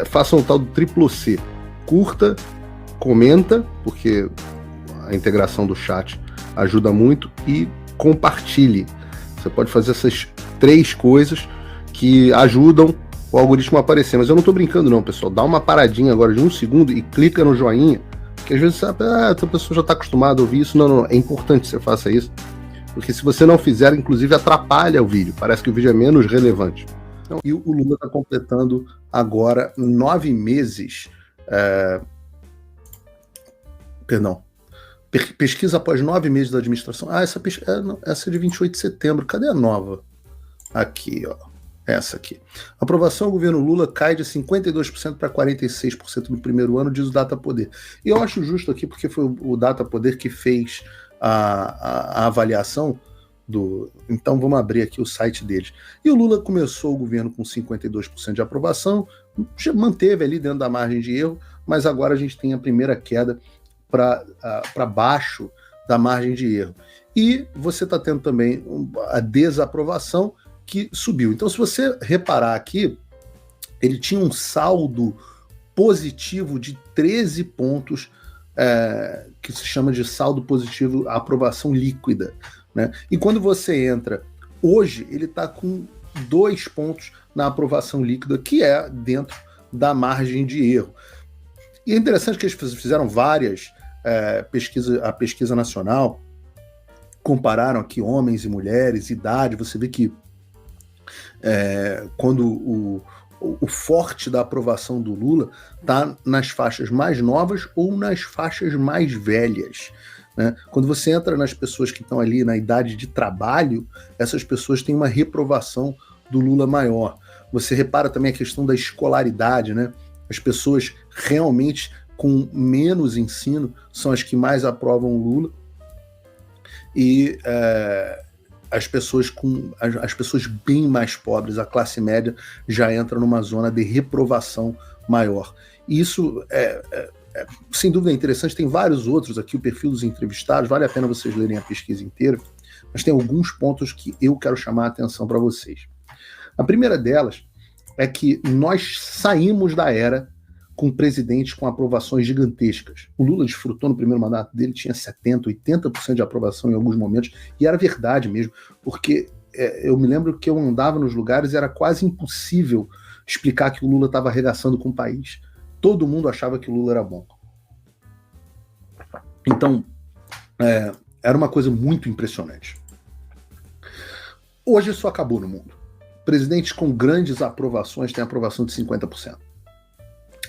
façam o tal do triplo C. Curta, comenta, porque a integração do chat ajuda muito, e compartilhe. Você pode fazer essas 3 coisas que ajudam o algoritmo a aparecer. Mas eu não estou brincando não, pessoal. Dá uma paradinha agora de 1 segundo e clica no joinha, porque às vezes essa pessoa já está acostumada a ouvir isso. Não, é importante que você faça isso, porque se você não fizer, inclusive atrapalha o vídeo. Parece que o vídeo é menos relevante. Então, e o Lula está completando agora 9 meses. Pesquisa após 9 meses da administração. Essa é de 28 de setembro. Cadê a nova? Aqui, ó. Essa aqui. A aprovação ao governo Lula cai de 52% para 46% no primeiro ano, diz o Datapoder. E eu acho justo aqui, porque foi o Datapoder que fez a avaliação do... Então vamos abrir aqui o site deles. E o Lula começou o governo com 52% de aprovação, manteve ali dentro da margem de erro, mas agora a gente tem a primeira queda para baixo da margem de erro. E você está tendo também a desaprovação, que subiu. Então, se você reparar aqui, ele tinha um saldo positivo de 13 pontos, que se chama de saldo positivo, aprovação líquida, né? E quando você entra, hoje ele está com 2 pontos na aprovação líquida, que é dentro da margem de erro. E é interessante que eles fizeram várias pesquisas, a pesquisa nacional, compararam aqui homens e mulheres, idade. Você vê que quando o forte da aprovação do Lula está nas faixas mais novas ou nas faixas mais velhas, né? Quando você entra nas pessoas que estão ali na idade de trabalho, essas pessoas têm uma reprovação do Lula maior. Você repara também a questão da escolaridade, né? As pessoas realmente com menos ensino são as que mais aprovam o Lula, e as pessoas bem mais pobres, a classe média, já entra numa zona de reprovação maior. E isso sem dúvida é interessante. Tem vários outros aqui, o perfil dos entrevistados, vale a pena vocês lerem a pesquisa inteira, mas tem alguns pontos que eu quero chamar a atenção para vocês. A primeira delas é que nós saímos da era com presidentes com aprovações gigantescas. O Lula desfrutou no primeiro mandato dele, tinha 70%, 80% de aprovação em alguns momentos, e era verdade mesmo, porque eu me lembro que eu andava nos lugares e era quase impossível explicar que o Lula estava arregaçando com o país. Todo mundo achava que o Lula era bom. Então, era uma coisa muito impressionante. Hoje isso acabou no mundo. Presidentes com grandes aprovações têm aprovação de 50%.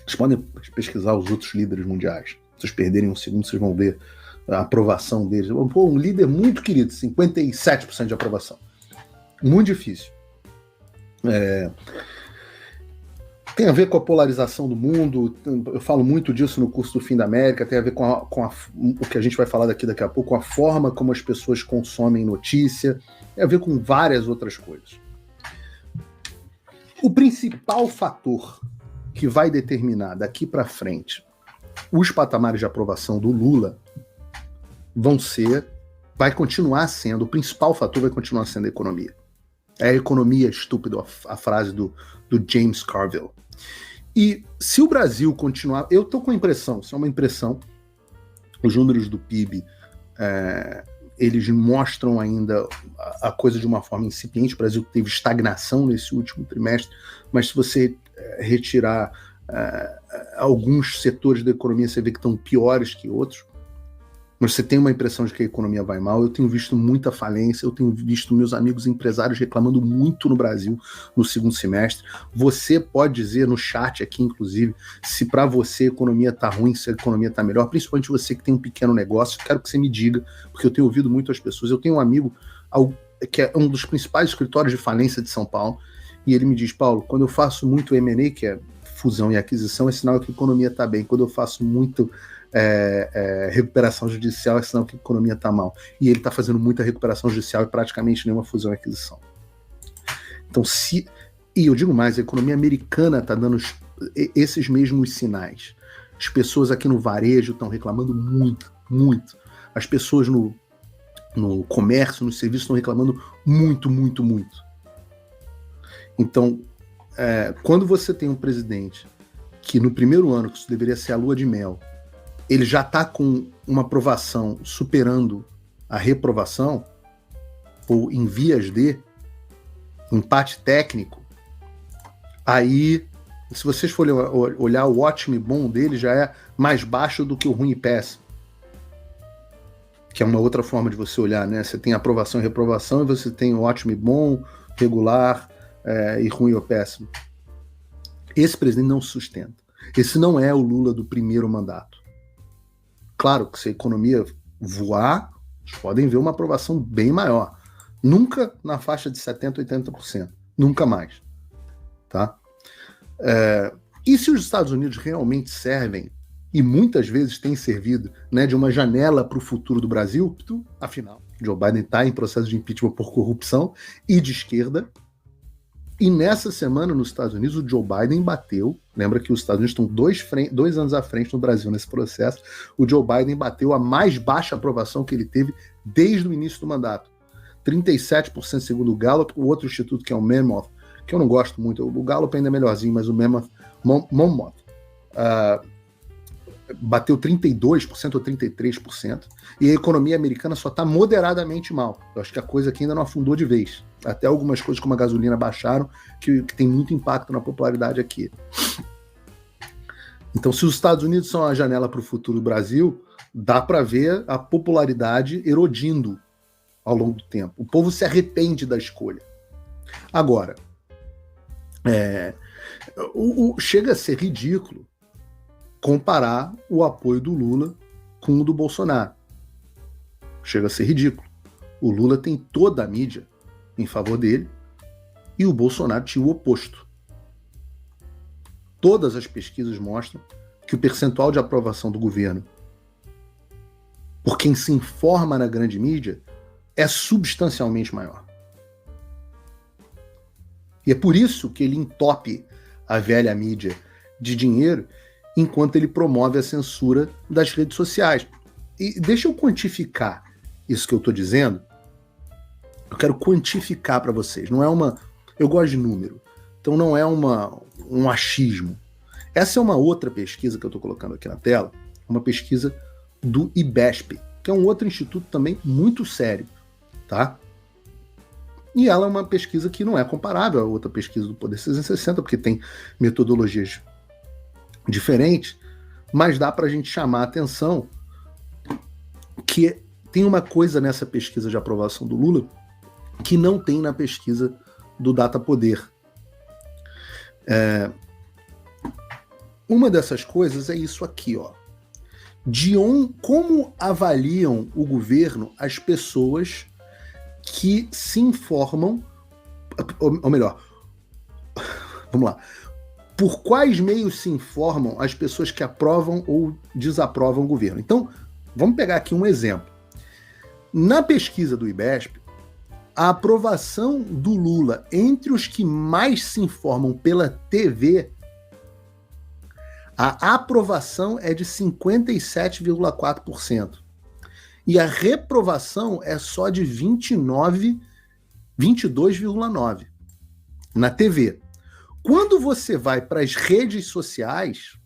Vocês podem pesquisar os outros líderes mundiais. Se vocês perderem um segundo, vocês vão ver a aprovação deles. Pô, um líder muito querido, 57% de aprovação. Muito difícil. Tem a ver com a polarização do mundo. Eu falo muito disso no curso do Fim da América. Tem a ver com o que a gente vai falar daqui a pouco, com a forma como as pessoas consomem notícia. Tem a ver com várias outras coisas. O principal fator que vai determinar daqui para frente os patamares de aprovação do Lula vai continuar sendo, o principal fator vai continuar sendo a economia. É a economia estúpida, a frase do James Carville. E se o Brasil continuar, eu estou com a impressão, isso é uma impressão, os números do PIB, eles mostram ainda a coisa de uma forma incipiente. O Brasil teve estagnação nesse último trimestre, mas se você retirar alguns setores da economia, você vê que estão piores que outros. Mas você tem uma impressão de que a economia vai mal. Eu tenho visto muita falência, eu tenho visto meus amigos empresários reclamando muito no Brasil no segundo semestre. Você pode dizer no chat aqui, inclusive, se para você a economia está ruim, se a economia está melhor, principalmente você que tem um pequeno negócio. Quero que você me diga, porque eu tenho ouvido muito as pessoas. Eu tenho um amigo que é um dos principais escritórios de falência de São Paulo, e ele me diz: Paulo, quando eu faço muito M&A, que é fusão e aquisição, é sinal que a economia está bem. Quando eu faço muito recuperação judicial, é sinal que a economia está mal. E ele está fazendo muita recuperação judicial e praticamente nenhuma fusão e aquisição. Então, e eu digo mais, a economia americana está dando esses mesmos sinais. As pessoas aqui no varejo estão reclamando muito, muito. As pessoas no comércio, no serviço, estão reclamando muito, muito, muito. Então, quando você tem um presidente que no primeiro ano, que isso deveria ser a lua de mel, ele já está com uma aprovação superando a reprovação, ou em vias de empate técnico, aí, se vocês forem olhar, o ótimo e bom dele já é mais baixo do que o ruim e péssimo, que é uma outra forma de você olhar, né? Você tem aprovação e reprovação, e você tem o ótimo e bom, regular e ruim ou péssimo. Esse presidente não sustenta. Esse não é o Lula do primeiro mandato. Claro que se a economia voar, vocês podem ver uma aprovação bem maior. Nunca na faixa de 70%, 80%. Nunca mais. Tá? E se os Estados Unidos realmente servem, e muitas vezes têm servido, né, de uma janela para o futuro do Brasil, afinal, Joe Biden está em processo de impeachment por corrupção e de esquerda, e nessa semana nos Estados Unidos o Joe Biden bateu, lembra que os Estados Unidos estão 2 anos à frente no Brasil nesse processo, o Joe Biden bateu a mais baixa aprovação que ele teve desde o início do mandato, 37% segundo o Gallup, o outro instituto que é o Mammoth, que eu não gosto muito, o Gallup ainda é melhorzinho, mas o Mammoth bateu 32% ou 33%, e a economia americana só está moderadamente mal. Eu acho que a coisa aqui ainda não afundou de vez. Até algumas coisas como a gasolina baixaram, que tem muito impacto na popularidade aqui. Então, se os Estados Unidos são a janela para o futuro do Brasil, dá para ver a popularidade erodindo ao longo do tempo. O povo se arrepende da escolha. Agora, chega a ser ridículo comparar o apoio do Lula com o do Bolsonaro. Chega a ser ridículo. O Lula tem toda a mídia em favor dele e o Bolsonaro tinha o oposto. Todas as pesquisas mostram que o percentual de aprovação do governo por quem se informa na grande mídia é substancialmente maior. E é por isso que ele entope a velha mídia de dinheiro enquanto ele promove a censura das redes sociais. E deixa eu quantificar isso que eu estou dizendo. Eu quero quantificar para vocês. Não é uma... Eu gosto de número. Então não é um achismo. Essa é uma outra pesquisa que eu estou colocando aqui na tela. Uma pesquisa do IBESP, que é um outro instituto também muito sério. Tá? E ela é uma pesquisa que não é comparável a outra pesquisa do Poder 360, porque tem metodologias diferentes, mas dá para a gente chamar a atenção que tem uma coisa nessa pesquisa de aprovação do Lula que não tem na pesquisa do Datapoder. Uma dessas coisas é isso aqui, ó. Como avaliam o governo as pessoas que se informam, ou melhor, vamos lá. Por quais meios se informam as pessoas que aprovam ou desaprovam o governo? Então, vamos pegar aqui um exemplo. Na pesquisa do IBESP, a aprovação do Lula entre os que mais se informam pela TV, a aprovação é de 57,4%. E a reprovação é só de 22,9% na TV. Quando você vai para as redes sociais,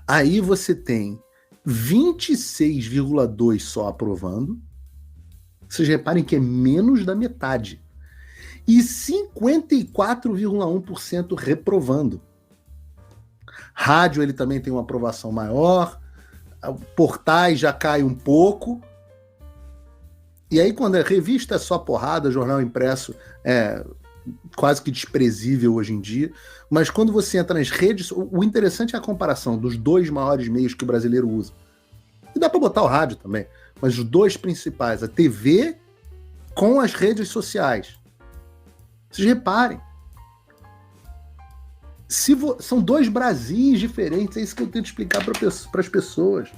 aí você tem 26,2% só aprovando. Vocês reparem que é menos da metade. E 54,1% reprovando. Rádio, ele também tem uma aprovação maior. Portais já cai um pouco. E aí, quando a revista é só porrada, jornal impresso é quase que desprezível hoje em dia, mas quando você entra nas redes, o interessante é a comparação dos 2 maiores meios que o brasileiro usa. E dá para botar o rádio também, mas os 2 principais, a TV com as redes sociais. Vocês reparem. São 2 Brasis diferentes, é isso que eu tento explicar para as pessoas.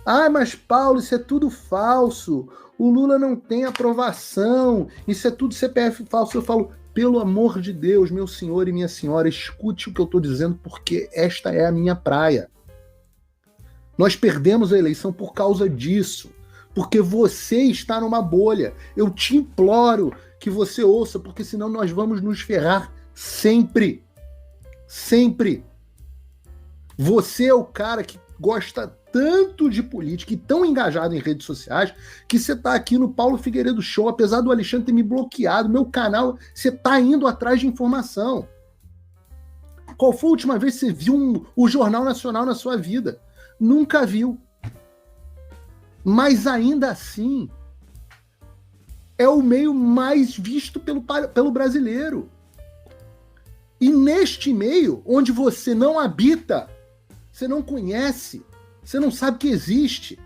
Ah, mas Paulo, isso é tudo falso. O Lula não tem aprovação. Isso é tudo CPF falso. Eu falo, pelo amor de Deus, meu senhor e minha senhora, escute o que eu estou dizendo, porque esta é a minha praia. Nós perdemos a eleição por causa disso. Porque você está numa bolha. Eu te imploro que você ouça, porque senão nós vamos nos ferrar sempre. Sempre. Você é o cara que gosta tanto de política e tão engajado em redes sociais que você tá aqui no Paulo Figueiredo Show, apesar do Alexandre ter me bloqueado, meu canal, você tá indo atrás de informação. Qual foi a última vez que você viu o Jornal Nacional na sua vida? Nunca viu. Mas ainda assim, é o meio mais visto pelo brasileiro. E neste meio, onde você não habita, você não conhece, você não sabe que existe,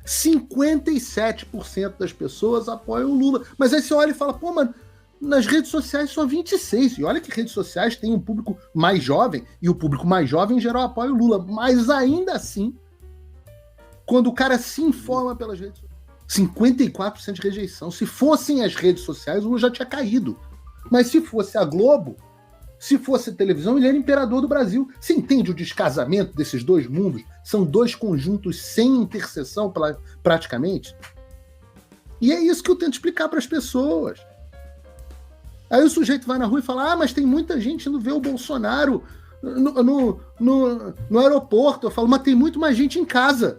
57% das pessoas apoiam o Lula. Mas aí você olha e fala, pô, mano, nas redes sociais só 26%. E olha que redes sociais têm um público mais jovem, e o público mais jovem em geral apoia o Lula. Mas ainda assim, quando o cara se informa pelas redes sociais, 54% de rejeição. Se fossem as redes sociais, o Lula já tinha caído. Mas se fosse a Globo, se fosse a televisão, ele era imperador do Brasil. Você entende o descasamento desses dois mundos? São dois conjuntos sem interseção, praticamente. E é isso que eu tento explicar para as pessoas. Aí o sujeito vai na rua e fala, mas tem muita gente indo ver o Bolsonaro no aeroporto. Eu falo, mas tem muito mais gente em casa.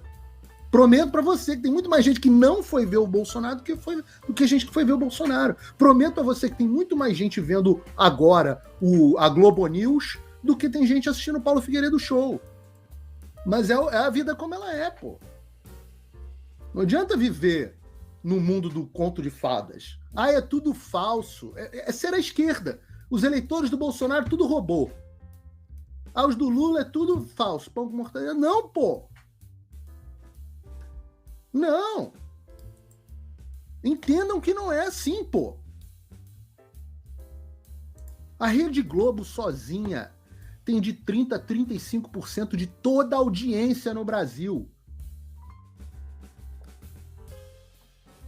Prometo para você que tem muito mais gente que não foi ver o Bolsonaro do que gente que foi ver o Bolsonaro. Prometo para você que tem muito mais gente vendo agora a Globo News do que tem gente assistindo o Paulo Figueiredo Show. Mas é a vida como ela é, pô. Não adianta viver no mundo do conto de fadas. É tudo falso. É ser a esquerda. Os eleitores do Bolsonaro tudo robô. Os do Lula é tudo falso. Pão com mortadela. Não, pô. Não. Entendam que não é assim, pô. A Rede Globo sozinha tem de 30% a 35% de toda a audiência no Brasil.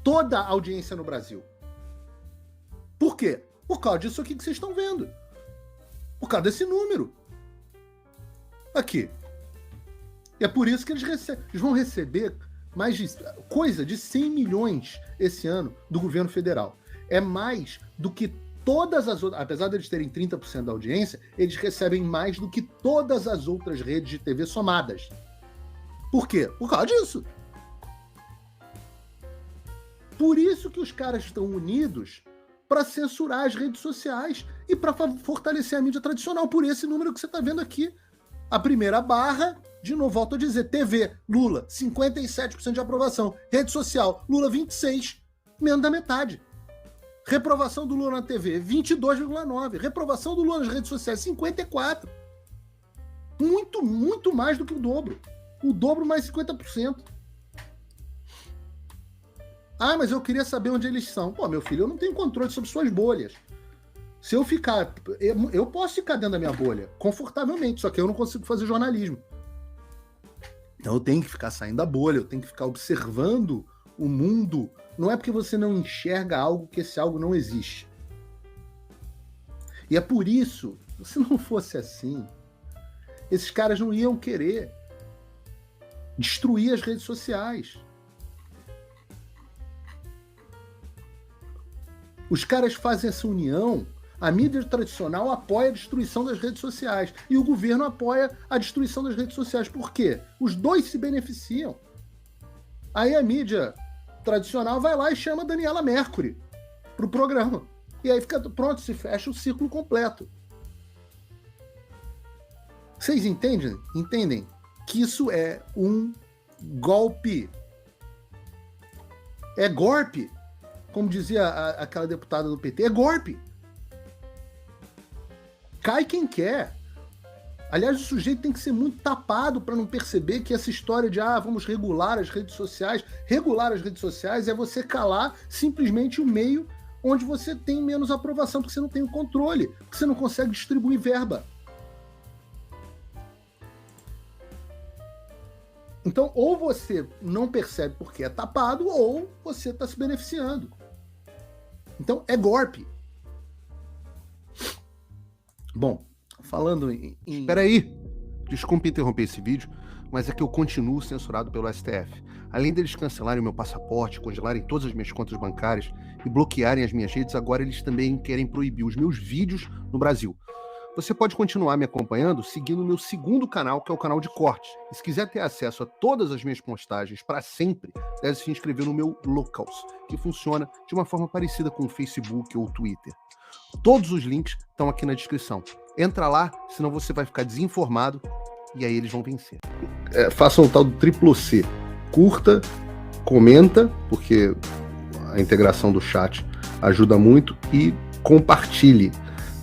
Toda a audiência no Brasil. Por quê? Por causa disso aqui que vocês estão vendo. Por causa desse número. Aqui. E é por isso que eles vão receber coisa de 100 milhões esse ano do governo federal. É mais do que todas as outras, apesar de eles terem 30% da audiência, eles recebem mais do que todas as outras redes de TV somadas. Por quê? Por causa disso. Por isso que os caras estão unidos para censurar as redes sociais e para fortalecer a mídia tradicional, por esse número que você está vendo aqui. A primeira barra, de novo, volto a dizer, TV, Lula, 57% de aprovação. Rede social, Lula, 26%, menos da metade. Reprovação do Lula na TV, 22,9%. Reprovação do Lula nas redes sociais, 54%. Muito, muito mais do que o dobro. O dobro mais 50%. Mas eu queria saber onde eles são. Pô, meu filho, eu não tenho controle sobre suas bolhas. Se eu ficar... Eu posso ficar dentro da minha bolha, confortavelmente, só que eu não consigo fazer jornalismo. Então eu tenho que ficar saindo da bolha, eu tenho que ficar observando o mundo. Não é porque você não enxerga algo que esse algo não existe. E é por isso, se não fosse assim, esses caras não iam querer destruir as redes sociais. Os caras fazem essa união, a mídia tradicional apoia a destruição das redes sociais e o governo apoia a destruição das redes sociais. Por quê? Os dois se beneficiam. Aí a mídia tradicional vai lá e chama a Daniela Mercury para o programa. E aí fica pronto, se fecha o círculo completo. Vocês entendem? Entendem que isso é um golpe. É golpe. Como dizia aquela deputada do PT, é golpe. Cai quem quer. Aliás, o sujeito tem que ser muito tapado para não perceber que essa história de vamos regular as redes sociais. Regular as redes sociais é você calar simplesmente o meio onde você tem menos aprovação, porque você não tem o controle, porque você não consegue distribuir verba. Então, ou você não percebe porque é tapado, ou você está se beneficiando. Então, é golpe. Bom, falando em... Espera aí! Desculpe interromper esse vídeo, mas é que eu continuo censurado pelo STF. Além deles cancelarem o meu passaporte, congelarem todas as minhas contas bancárias e bloquearem as minhas redes, agora eles também querem proibir os meus vídeos no Brasil. Você pode continuar me acompanhando seguindo o meu segundo canal, que é o canal de cortes. E se quiser ter acesso a todas as minhas postagens para sempre, deve se inscrever no meu Locals, que funciona de uma forma parecida com o Facebook ou o Twitter. Todos os links estão aqui na descrição. Entra lá, senão você vai ficar desinformado e aí eles vão vencer. Façam o tal do triplo C. Curta, comenta, porque a integração do chat ajuda muito, e compartilhe.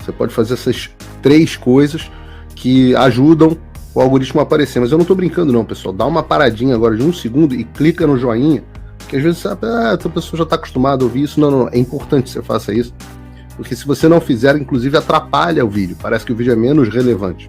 Você pode fazer essas 3 coisas que ajudam o algoritmo a aparecer. Mas eu não estou brincando não, pessoal. Dá uma paradinha agora de 1 segundo e clica no joinha, porque às vezes a pessoa já está acostumada a ouvir isso. Não. É importante que você faça isso, porque se você não fizer, inclusive atrapalha o vídeo. Parece que o vídeo é menos relevante.